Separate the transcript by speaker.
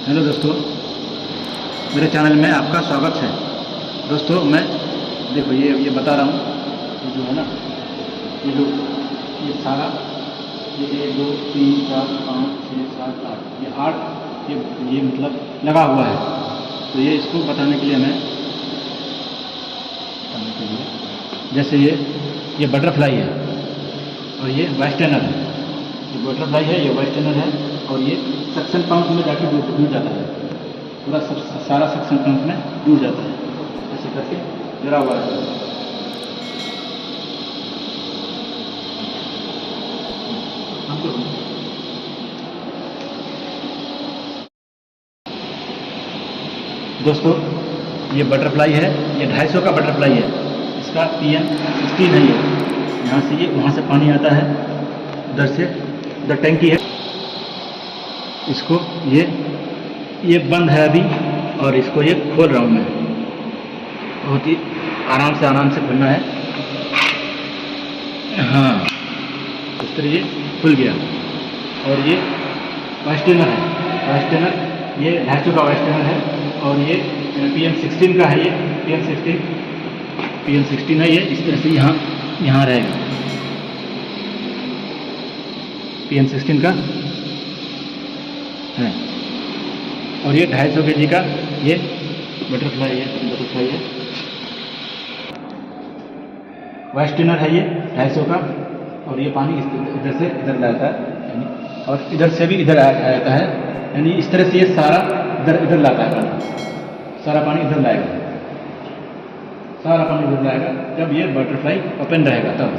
Speaker 1: Hello दोस्तों, मेरे channel में आपका स्वागत है। दोस्तों मैं देखो ये बता रहा हूँ, ये जो है ना, ये सारा ये 1 2 3 4 5 6 7 8 ये 8 ये मतलब लगा हुआ है। तो ये इसको बताने के लिए जैसे ये बटरफ्लाई है और ये वेस्टर्नर है। ये बटरफ्लाई है, ये वेस्टर्नर है और ये सक्शन पंप में जाके जुड़ जाता है। पूरा सारा सक्शन पंप में जुड़ जाता है, ऐसे करके जुड़ा हुआ है। दोस्तों ये बटरफ्लाई है, ये 250 का बटरफ्लाई है। इसका PM16 है। ये यहाँ से वहाँ से पानी आता है, उधर से उधर टैंकी है। इसको ये बंद है अभी और इसको ये खोल रहा हूँ मैं। बहुत ही आराम से खोलना है। हाँ, इस तरह ये खुल गया। और ये वेस्टर्नर है, वेस्टर्नर ये 250 का वेस्टर्नर है और ये PM16 का है। ये PM16 है। ये इस तरह से यहाँ रहेगा। PM16 का है और ये 250 kg का ये बटरफ्लाई है। वेस्टर्नर है ये 250 का और ये पानी इधर से इधर लाता है और इधर से भी इधर आता है। यानी इस तरह से ये सारा इधर लाता है पानी। सारा पानी इधर लाएगा, जब ये बटरफ्लाई ओपन रहेगा तब।